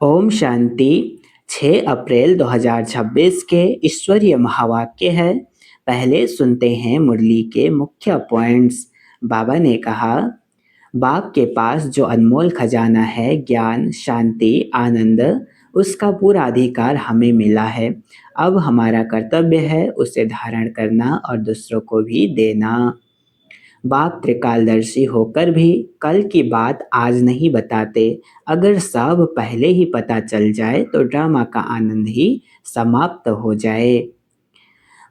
ओम शांति। 6 अप्रैल 2026 के ईश्वरीय महावाक्य है। पहले सुनते हैं मुरली के मुख्य पॉइंट्स। बाबा ने कहा, बाप के पास जो अनमोल खजाना है, ज्ञान, शांति, आनंद, उसका पूरा अधिकार हमें मिला है। अब हमारा कर्तव्य है उसे धारण करना और दूसरों को भी देना। बाप त्रिकालदर्शी होकर भी कल की बात आज नहीं बताते। अगर सब पहले ही पता चल जाए तो ड्रामा का आनंद ही समाप्त हो जाए।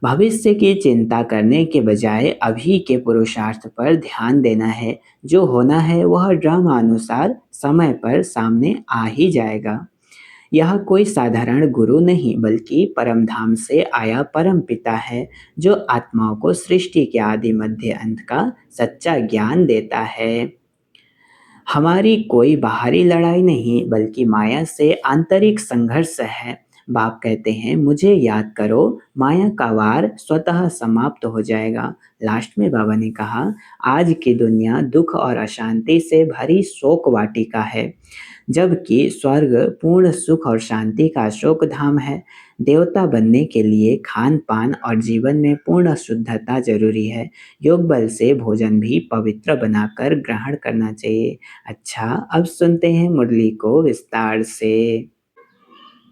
भविष्य की चिंता करने के बजाय अभी के पुरुषार्थ पर ध्यान देना है। जो होना है वह ड्रामा अनुसार समय पर सामने आ ही जाएगा। यह कोई साधारण गुरु नहीं बल्कि परम धाम से आया परम पिता है, जो आत्माओं को सृष्टि के आदि मध्य अंत का सच्चा ज्ञान देता है। हमारी कोई बाहरी लड़ाई नहीं बल्कि माया से आंतरिक संघर्ष है। बाप कहते हैं, मुझे याद करो, माया का वार स्वतः समाप्त हो जाएगा। लास्ट में बाबा ने कहा, आज की दुनिया दुख और अशांति से भरी शोक वाटिका है, जबकि स्वर्ग पूर्ण सुख और शांति का शोक धाम है। देवता बनने के लिए खान पान और जीवन में पूर्ण शुद्धता जरूरी है। योग बल से भोजन भी पवित्र बनाकर ग्रहण करना चाहिए। अच्छा, अब सुनते हैं मुरली को विस्तार से।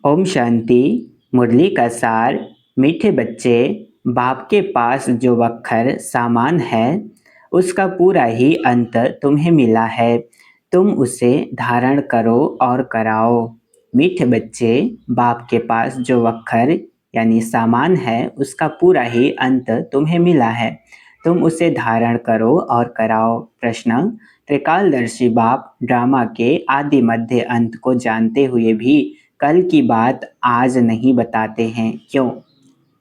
ओम शांति। मुरली का सार। मीठे बच्चे, बाप के पास जो वक्खर सामान है उसका पूरा ही अंत तुम्हें मिला है। तुम उसे धारण करो और कराओ। मीठे बच्चे, बाप के पास जो वक्खर यानी सामान है उसका पूरा ही अंत तुम्हें मिला है। तुम उसे धारण करो और कराओ। प्रश्न, त्रिकालदर्शी बाप ड्रामा के आदि मध्य अंत को जानते हुए भी कल की बात आज नहीं बताते हैं, क्यों?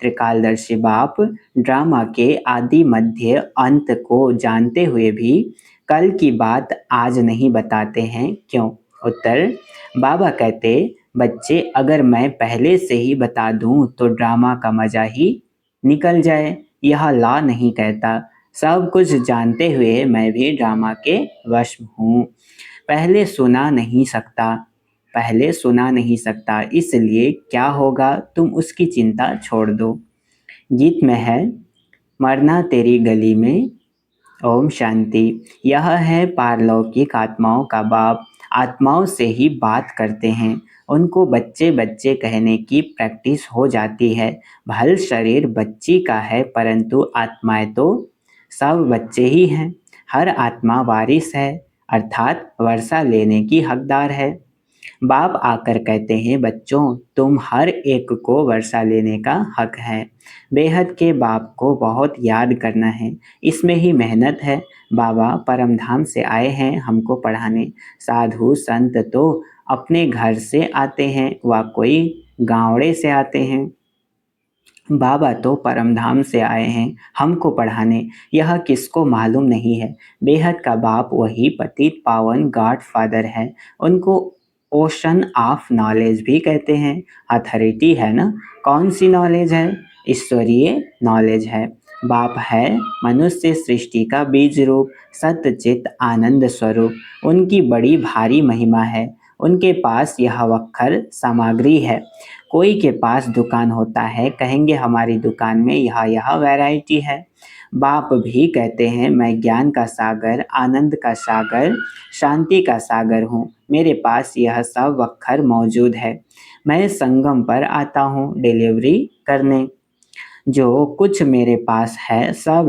त्रिकालदर्शी बाप ड्रामा के आदि मध्य अंत को जानते हुए भी कल की बात आज नहीं बताते हैं, क्यों? उत्तर, बाबा कहते, बच्चे, अगर मैं पहले से ही बता दूं तो ड्रामा का मजा ही निकल जाए। यह लॉ नहीं कहता। सब कुछ जानते हुए मैं भी ड्रामा के वश हूँ। पहले सुना नहीं सकता, इसलिए क्या होगा तुम उसकी चिंता छोड़ दो। गीत में है, मरना तेरी गली में। ओम शांति। यह है पारलौकिक आत्माओं का बाप। आत्माओं से ही बात करते हैं। उनको बच्चे बच्चे कहने की प्रैक्टिस हो जाती है। भल शरीर बच्ची का है परंतु आत्माएं तो सब बच्चे ही हैं। हर आत्मा वारिस है, अर्थात वर्षा लेने की हकदार है। बाप आकर कहते हैं, बच्चों, तुम हर एक को वर्षा लेने का हक है। बेहद के बाप को बहुत याद करना है, इसमें ही मेहनत है। बाबा परम धाम से आए हैं हमको पढ़ाने। साधु संत तो अपने घर से आते हैं व कोई गावड़े से आते हैं। बाबा तो परम धाम से आए हैं हमको पढ़ाने, यह किसको मालूम नहीं है। बेहद का बाप वही पतित पावन गॉड फादर है। उनको ओशन ऑफ नॉलेज भी कहते हैं। अथॉरिटी है ना, कौन सी नॉलेज है? ईश्वरीय नॉलेज है। बाप है मनुष्य सृष्टि का बीज रूप, सत्यचित आनंद स्वरूप। उनकी बड़ी भारी महिमा है। उनके पास यह वक्खर सामग्री है। कोई के पास दुकान होता है, कहेंगे हमारी दुकान में यह वैरायटी है। बाप भी कहते हैं, मैं ज्ञान का सागर, आनंद का सागर, शांति का सागर हूँ। मेरे पास यह सब वक्खर मौजूद है। मैं संगम पर आता हूँ डिलीवरी करने। जो कुछ मेरे पास है सब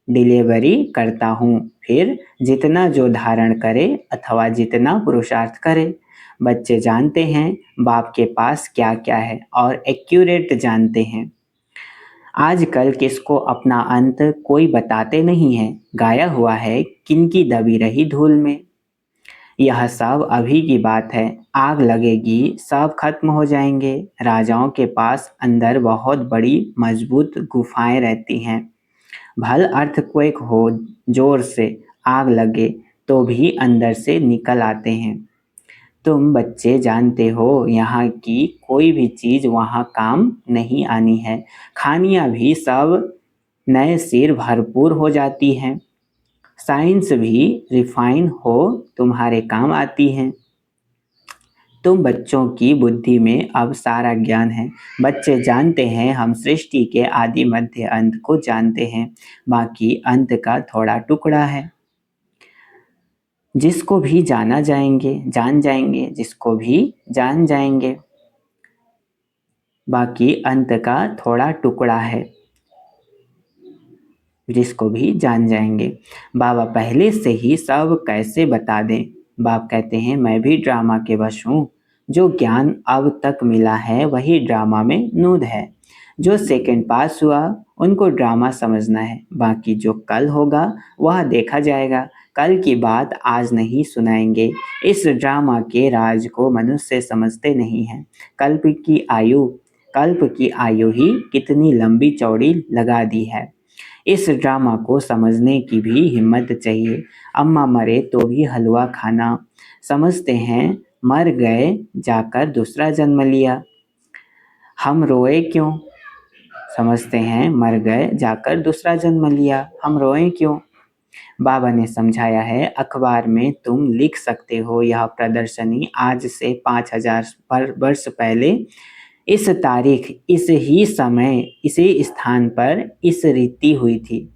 डिलीवरी करता हूँ। फिर जितना जो धारण करे अथवा जितना पुरुषार्थ करे। बच्चे जानते हैं बाप के पास क्या क्या है और एक्यूरेट जानते हैं। आजकल किसको अपना अंत कोई बताते नहीं है। गाया हुआ है, किनकी दबी रही धूल में। यह सब अभी की बात है। आग लगेगी, सब खत्म हो जाएंगे। राजाओं के पास अंदर बहुत बड़ी मजबूत गुफाएं रहती हैं। भल अर्थक्वेक हो, जोर से आग लगे तो भी अंदर से निकल आते हैं। तुम बच्चे जानते हो यहाँ की कोई भी चीज वहाँ काम नहीं आनी है। खानियाँ भी सब नए सिर भरपूर हो जाती हैं। साइंस भी रिफाइन हो तुम्हारे काम आती है। तुम बच्चों की बुद्धि में अब सारा ज्ञान है। बच्चे जानते हैं हम सृष्टि के आदि मध्य अंत को जानते हैं, बाकी अंत का थोड़ा टुकड़ा है। जिसको भी जान जाएंगे, जिसको भी जान जाएंगे, बाकी अंत का थोड़ा टुकड़ा है, जिसको भी जान जाएंगे। बाबा पहले से ही सब कैसे बता दें। बाप कहते हैं मैं भी ड्रामा के वश हूँ। जो ज्ञान अब तक मिला है वही ड्रामा में नूद है। जो सेकंड पास हुआ उनको ड्रामा समझना है, बाकी जो कल होगा वह देखा जाएगा। कल की बात आज नहीं सुनाएंगे। इस ड्रामा के राज को मनुष्य समझते नहीं हैं। कल्प की आयु ही कितनी लंबी चौड़ी लगा दी है। इस ड्रामा को समझने की भी हिम्मत चाहिए। अम्मा मरे तो भी हलवा खाना। समझते हैं मर गए जाकर दूसरा जन्म लिया। हम रोए क्यों? समझते हैं मर गए जाकर दूसरा जन्म लिया, हम रोए क्यों? बाबा ने समझाया है अखबार में तुम लिख सकते हो यह प्रदर्शनी आज से 5000 वर्ष पहले इस तारीख, इस ही समय, इसी स्थान पर इस रीति हुई थी।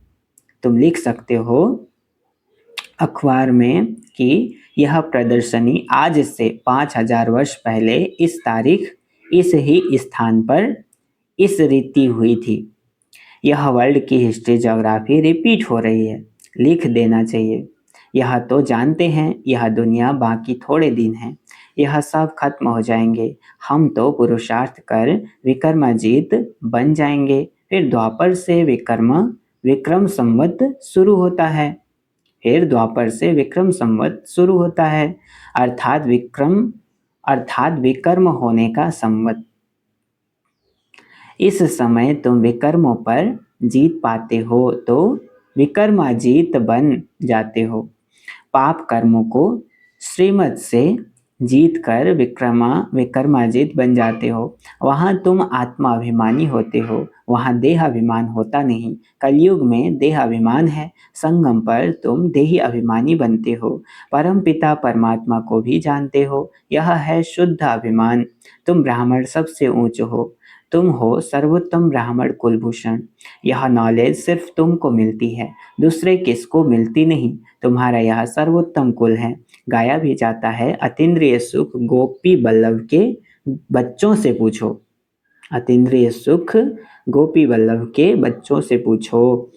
तुम लिख सकते हो अखबार में कि यह प्रदर्शनी आज से 5000 वर्ष पहले इस तारीख, इस ही स्थान पर इस रीति हुई थी। यह वर्ल्ड की हिस्ट्री ज्योग्राफी रिपीट हो रही है, लिख देना चाहिए। यह तो जानते हैं यह दुनिया बाकी थोड़े दिन है, यह सब खत्म हो जाएंगे। हम तो पुरुषार्थ कर विक्रमाजीत बन जाएंगे। फिर द्वापर से विक्रम संवत शुरू होता है। अर्थात विक्रम होने का संवत। इस समय तुम विकर्मों पर जीत पाते हो तो विक्रमाजीत बन जाते हो। पाप कर्मों को श्रीमत से जीत कर विक्रमाजीत बन जाते हो। वहाँ तुम आत्माभिमानी होते हो, वहाँ देहाभिमान होता नहीं। कलयुग में देहाभिमान है, संगम पर तुम देही अभिमानी बनते हो। परमपिता परमात्मा को भी जानते हो, यह है शुद्ध अभिमान। तुम ब्राह्मण सबसे ऊंच हो, तुम हो सर्वोत्तम ब्राह्मण कुलभूषण। यह नॉलेज सिर्फ तुमको मिलती है, दूसरे किसको मिलती नहीं। तुम्हारा यह सर्वोत्तम कुल है। गाया भी जाता है अतीन्द्रिय सुख गोपी बल्लभ के बच्चों से पूछो। अतीन्द्रिय सुख गोपी बल्लभ के बच्चों से पूछो।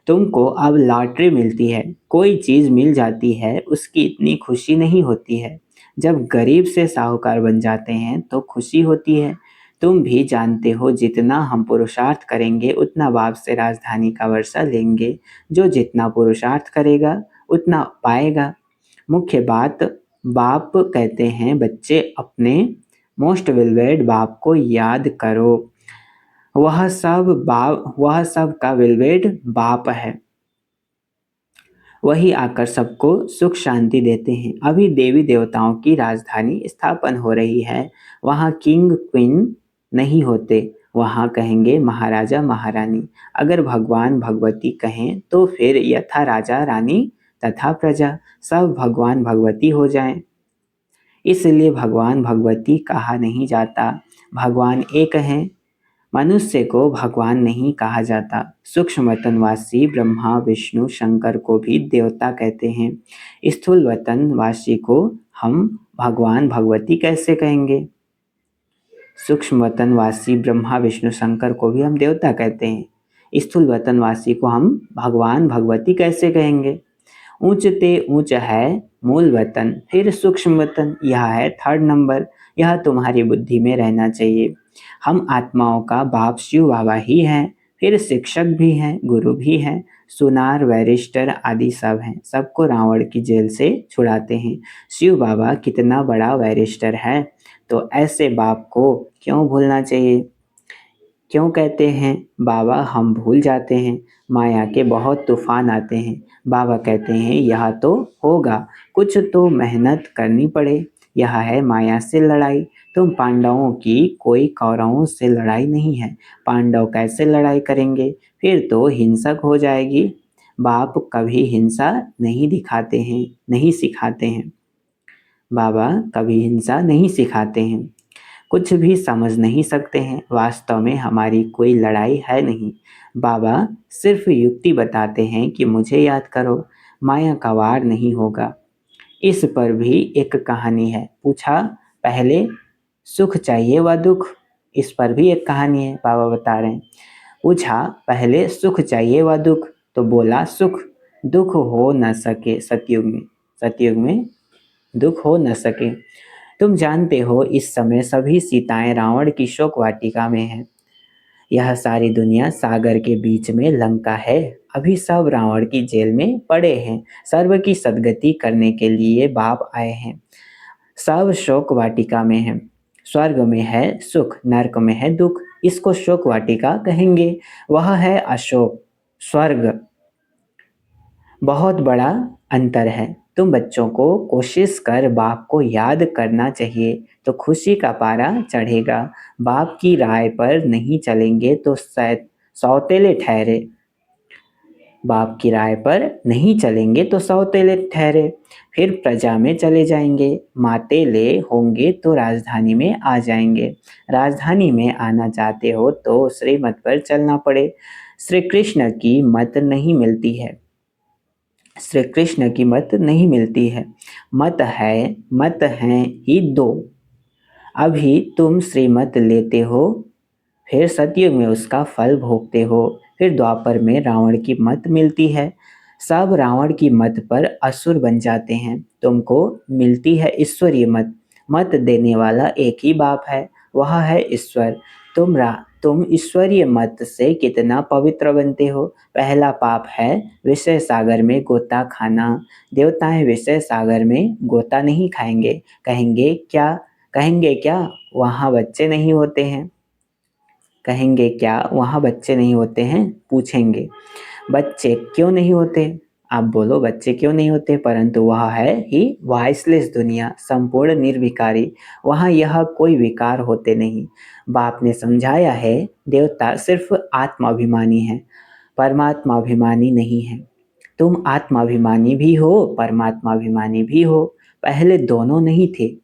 तुमको अब लॉटरी मिलती है, कोई चीज मिल जाती है उसकी इतनी खुशी नहीं होती है। जब गरीब से साहूकार बन जाते हैं तो खुशी होती है। तुम भी जानते हो जितना हम पुरुषार्थ करेंगे उतना बाप से राजधानी का वर्षा लेंगे। जो जितना पुरुषार्थ करेगा उतना पाएगा। मुख्य बात, बाप कहते हैं बच्चे अपने मोस्ट विलवेड बाप को याद करो। वह सब का विलवेड बाप है। वही आकर सबको सुख शांति देते हैं। अभी देवी देवताओं की राजधानी स्थापन हो रही है। वहाँ किंग क्वीन नहीं होते, वहाँ कहेंगे महाराजा महारानी। अगर भगवान भगवती कहें तो फिर यथा राजा रानी तथा प्रजा, सब भगवान भगवती हो जाएं। इसलिए भगवान भगवती कहा नहीं जाता, भगवान एक हैं। मनुष्य को भगवान नहीं कहा जाता। सूक्ष्म वतनवासी ब्रह्मा विष्णु शंकर को भी देवता कहते हैं। स्थूल वतनवासी को हम भगवान भगवती कैसे कहेंगे? सूक्ष्म वतनवासी ब्रह्मा विष्णु शंकर को भी हम देवता कहते हैं, स्थूल वतनवासी को हम भगवान भगवती कैसे कहेंगे? ऊंचते ऊंच है मूल वतन, फिर सूक्ष्म वतन, यह है थर्ड नंबर। यह तुम्हारी बुद्धि में रहना चाहिए। हम आत्माओं का बाप शिव बाबा ही हैं, फिर शिक्षक भी हैं, गुरु भी हैं, सुनार वैरिस्टर आदि सब हैं। सबको रावण की जेल से छुड़ाते हैं। शिव बाबा कितना बड़ा वैरिस्टर है, तो ऐसे बाप को क्यों भूलना चाहिए? क्यों कहते हैं बाबा हम भूल जाते हैं? माया के बहुत तूफान आते हैं। बाबा कहते हैं यह तो होगा, कुछ तो मेहनत करनी पड़े। यह है माया से लड़ाई। तुम पांडवों की कोई कौरवों से लड़ाई नहीं है। पांडव कैसे लड़ाई करेंगे? फिर तो हिंसक हो जाएगी। बाप कभी हिंसा नहीं दिखाते हैं, नहीं सिखाते हैं। बाबा कभी हिंसा नहीं सिखाते हैं, कुछ भी समझ नहीं सकते हैं। वास्तव में हमारी कोई लड़ाई है नहीं। बाबा सिर्फ युक्ति बताते हैं कि मुझे याद करो, माया का वार नहीं होगा। इस पर भी एक कहानी है। पूछा, पहले सुख चाहिए व दुख? इस पर भी एक कहानी है, बाबा बता रहे हैं। पूछा, पहले सुख चाहिए व दुख? तो बोला सुख। दुख हो न सके सतयुग में, सतयुग में दुख हो न सके। तुम जानते हो इस समय सभी सीताएं रावण की शोक वाटिका में हैं। यह सारी दुनिया सागर के बीच में लंका है। अभी सब रावण की जेल में पड़े हैं। सर्व की सद्गति करने के लिए बाप आए हैं। सब शोक वाटिका में हैं। स्वर्ग में है सुख, नरक में है दुख। इसको शोक वाटिका कहेंगे। वह है अशोक स्वर्ग। बहुत बड़ा अंतर है। तुम बच्चों को कोशिश कर बाप को याद करना चाहिए तो खुशी का पारा चढ़ेगा। बाप की राय पर नहीं चलेंगे तो सौतेले ठहरे। बाप की राय पर नहीं चलेंगे तो सौतेले ठहरे। फिर प्रजा में चले जाएंगे। मातेले होंगे तो राजधानी में आ जाएंगे। राजधानी में आना चाहते हो तो श्रीमत पर चलना पड़े। श्री कृष्ण की मत नहीं मिलती है। श्री कृष्ण की मत नहीं मिलती है। मत हैं ही दो। अभी तुम श्रीमत लेते हो, फिर सतयुग में उसका फल भोगते हो। फिर द्वापर में रावण की मत मिलती है। सब रावण की मत पर असुर बन जाते हैं। तुमको मिलती है ईश्वरीय मत। मत देने वाला एक ही बाप है, वह है ईश्वर। तुम ईश्वरीय मत से कितना पवित्र बनते हो। पहला पाप है विषय सागर में गोता खाना। देवताएं विषय सागर में गोता नहीं खाएंगे। कहेंगे क्या वहाँ बच्चे नहीं होते हैं? कहेंगे क्या वहाँ बच्चे नहीं होते हैं? पूछेंगे बच्चे क्यों नहीं होते? आप बोलो बच्चे क्यों नहीं होते? परंतु वह है ही वॉइसलेस दुनिया, संपूर्ण निर्विकारी। वहाँ यह कोई विकार होते नहीं। बाप ने समझाया है देवता सिर्फ आत्माभिमानी है, परमात्मा अभिमानी नहीं है। तुम आत्माभिमानी भी हो, परमात्माभिमानी भी हो। पहले दोनों नहीं थे।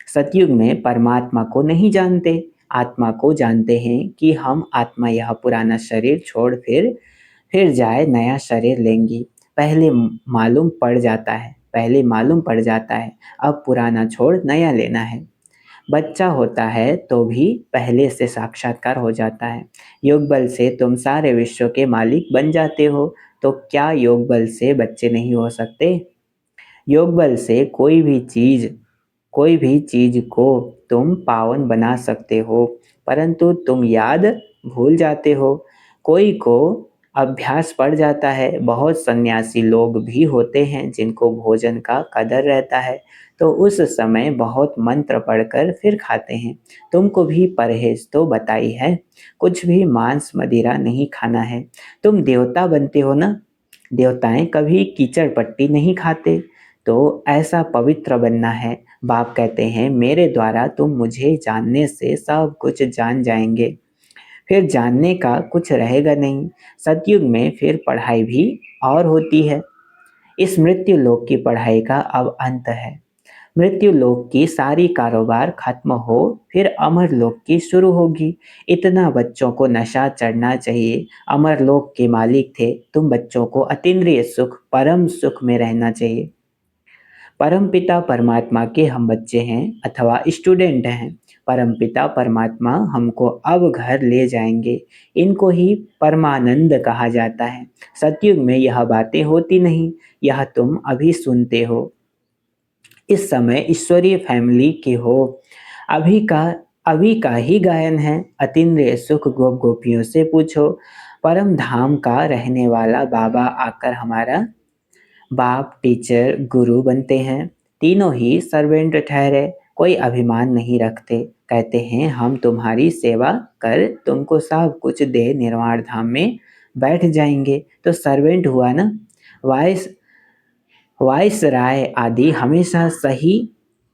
सतयुग में परमात्मा को नहीं जानते, आत्मा को जानते हैं कि हम आत्मा यह पुराना शरीर छोड़ फिर जाए नया शरीर लेंगी। पहले मालूम पड़ जाता है अब पुराना छोड़ नया लेना है। बच्चा होता है तो भी पहले से साक्षात्कार हो जाता है। योग बल से तुम सारे विश्व के मालिक बन जाते हो, तो क्या योग बल से बच्चे नहीं हो सकते? योग बल से कोई भी चीज को तुम पावन बना सकते हो, परंतु तुम याद भूल जाते हो। कोई को अभ्यास पड़ जाता है। बहुत सन्यासी लोग भी होते हैं जिनको भोजन का कदर रहता है, तो उस समय बहुत मंत्र पढ़कर फिर खाते हैं। तुमको भी परहेज तो बताई है, कुछ भी मांस मदिरा नहीं खाना है। तुम देवता बनते हो ना। देवताएं कभी कीचड़ पट्टी नहीं खाते, तो ऐसा पवित्र बनना है। बाप कहते हैं मेरे द्वारा तुम मुझे जानने से सब कुछ जान जाएंगे, फिर जानने का कुछ रहेगा नहीं। सतयुग में फिर पढ़ाई भी और होती है। इस मृत्यु लोक की पढ़ाई का अब अंत है। मृत्यु लोक की सारी कारोबार खत्म हो, फिर अमर लोक की शुरू होगी। इतना बच्चों को नशा चढ़ना चाहिए। अमर लोक के मालिक थे तुम। बच्चों को अतीन्द्रिय सुख, परम सुख में रहना चाहिए। परमपिता परमात्मा के हम बच्चे हैं अथवा स्टूडेंट हैं। परमपिता परमात्मा हमको अब घर ले जाएंगे। इनको ही परमानंद कहा जाता है। सतयुग में यह बातें होती नहीं, यह तुम अभी सुनते हो। इस समय ईश्वरीय फैमिली के हो। अभी का अभी का ही गायन है। अतीन्द्रिय सुख गोप गोपियों से पूछो। परम धाम का रहने वाला बाबा आकर हमारा बाप, टीचर, गुरु बनते हैं। तीनों ही सर्वेंट ठहरे, कोई अभिमान नहीं रखते। कहते हैं हम तुम्हारी सेवा कर तुमको सब कुछ दे निर्वाण धाम में बैठ जाएंगे। तो सर्वेंट हुआ ना। वाइस वाइस राय आदि हमेशा सही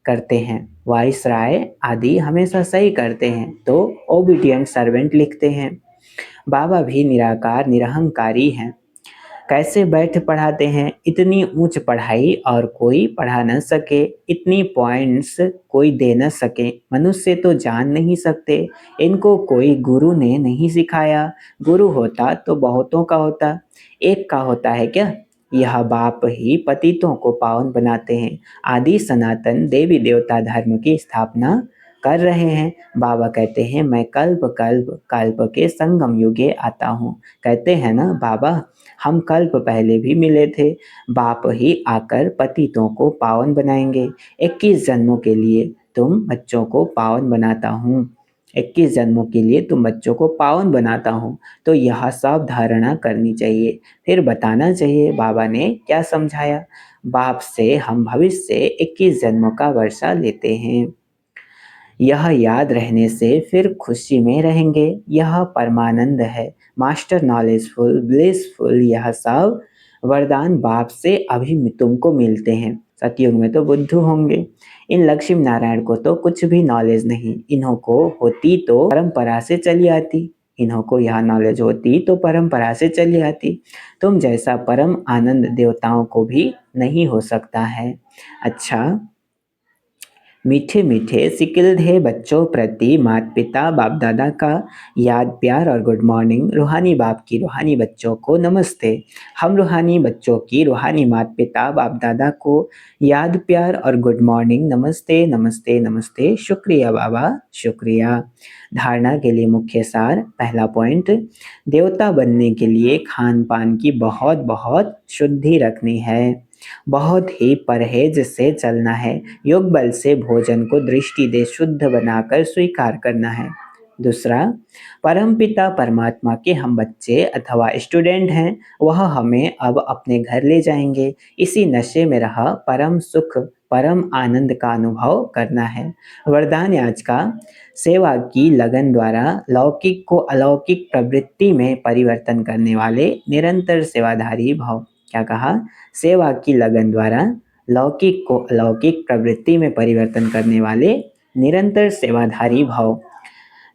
करते हैं। वाइस राय आदि हमेशा सही करते हैं तो ओबीडियंट सर्वेंट लिखते हैं। बाबा भी निराकार निरहंकारी हैं। कैसे बैठ पढ़ाते हैं, इतनी ऊंच पढ़ाई और कोई पढ़ा न सके, इतनी पॉइंट्स कोई दे न सके, मनुष्य तो जान नहीं सकते, इनको कोई गुरु ने नहीं सिखाया, गुरु होता तो बहुतों का होता, एक का होता है क्या। यह बाप ही पतितों को पावन बनाते हैं, आदि सनातन देवी देवता धर्म की स्थापना कर रहे हैं। बाबा कहते हैं मैं कल्प कल्प कल्प के संगम युगे आता हूँ। कहते हैं ना बाबा, हम कल्प पहले भी मिले थे, बाप ही आकर पतितों को पावन बनाएंगे। 21 जन्मों के लिए तुम बच्चों को पावन बनाता हूँ, 21 जन्मों के लिए तुम बच्चों को पावन बनाता हूँ। तो यह सब धारणा करनी चाहिए, फिर बताना चाहिए बाबा ने क्या समझाया। बाप से हम भविष्य 21 जन्मों का वर्षा लेते हैं, यह याद रहने से फिर खुशी में रहेंगे। यह परमानंद है, मास्टर नॉलेजफुल ब्लिसफुल, यह सब वरदान बाप से अभी तुमको मिलते हैं। सतयुग में तो बुद्धू होंगे। इन लक्ष्मी नारायण को तो कुछ भी नॉलेज नहीं, इन्हों को होती तो परंपरा से चली आती, इन्हों को यह नॉलेज होती तो परंपरा से चली आती। तुम जैसा परम आनंद देवताओं को भी नहीं हो सकता है। अच्छा, मीठे मीठे सिकिलधे बच्चों प्रति माता पिता बाप दादा का याद प्यार और गुड मॉर्निंग। रूहानी बाप की रूहानी बच्चों को नमस्ते। हम रूहानी बच्चों की रूहानी माता पिता बाप दादा को याद प्यार और गुड मॉर्निंग, नमस्ते नमस्ते नमस्ते। शुक्रिया बाबा, शुक्रिया। धारणा के लिए मुख्य सार, पहला पॉइंट, देवता बनने के लिए खान पान की बहुत बहुत शुद्धि रखनी है, बहुत ही परहेज से चलना है, योग बल से भोजन को दृष्टि दे शुद्ध बनाकर स्वीकार करना है। दूसरा, परमपिता परमात्मा के हम बच्चे अथवा स्टूडेंट हैं, वह हमें अब अपने घर ले जाएंगे। इसी नशे में रहा परम सुख परम आनंद का अनुभव करना है। वरदान आज का, सेवा की लगन द्वारा लौकिक को अलौकिक प्रवृत्ति में परिवर्तन करने वाले निरंतर सेवाधारी भव। क्या कहा, सेवा की लगन द्वारा लौकिक को अलौकिक प्रवृत्ति में परिवर्तन करने वाले निरंतर सेवाधारी भव।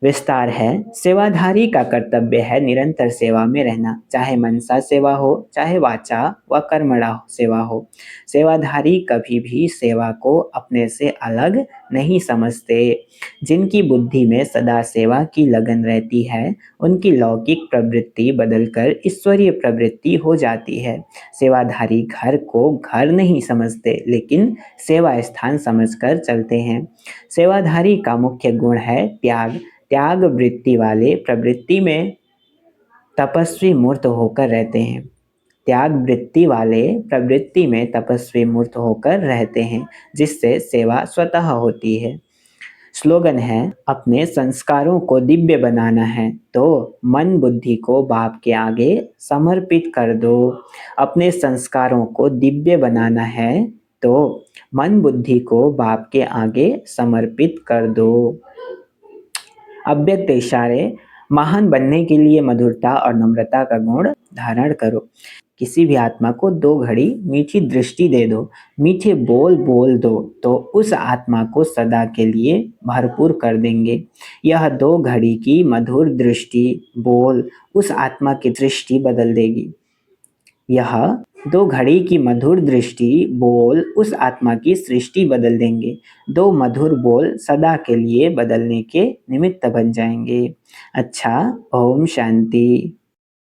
विस्तार है, सेवाधारी का कर्तव्य है निरंतर सेवा में रहना, चाहे मनसा सेवा हो चाहे वाचा व कर्मणा सेवा हो। सेवाधारी कभी भी सेवा को अपने से अलग नहीं समझते। जिनकी बुद्धि में सदा सेवा की लगन रहती है, उनकी लौकिक प्रवृत्ति बदलकर ईश्वरीय प्रवृत्ति हो जाती है। सेवाधारी घर को घर नहीं समझते, लेकिन सेवा स्थान समझकर चलते हैं। सेवाधारी का मुख्य गुण है त्याग। त्याग वृत्ति वाले प्रवृत्ति में तपस्वी मूर्त होकर रहते हैं, त्याग वृत्ति वाले प्रवृत्ति में तपस्वी मूर्त होकर रहते हैं, जिससे सेवा स्वतः होती है। स्लोगन है, अपने संस्कारों को दिव्य बनाना है तो मन बुद्धि को बाप के आगे समर्पित कर दो। अपने संस्कारों को दिव्य बनाना है तो मन बुद्धि को बाप के आगे समर्पित कर दो। अव्यक्त इशारे, महान बनने के लिए मधुरता और नम्रता का गुण धारण करो। किसी भी आत्मा को 2 घड़ी मीठी दृष्टि दे दो, मीठे बोल बोल दो, तो उस आत्मा को सदा के लिए भरपूर कर देंगे। यह 2 घड़ी की मधुर दृष्टि बोल उस आत्मा की दृष्टि बदल देगी। यह 2 घड़ी की मधुर दृष्टि बोल उस आत्मा की सृष्टि बदल देंगे। 2 मधुर बोल सदा के लिए बदलने के निमित्त बन जाएंगे। अच्छा, ओम शांति।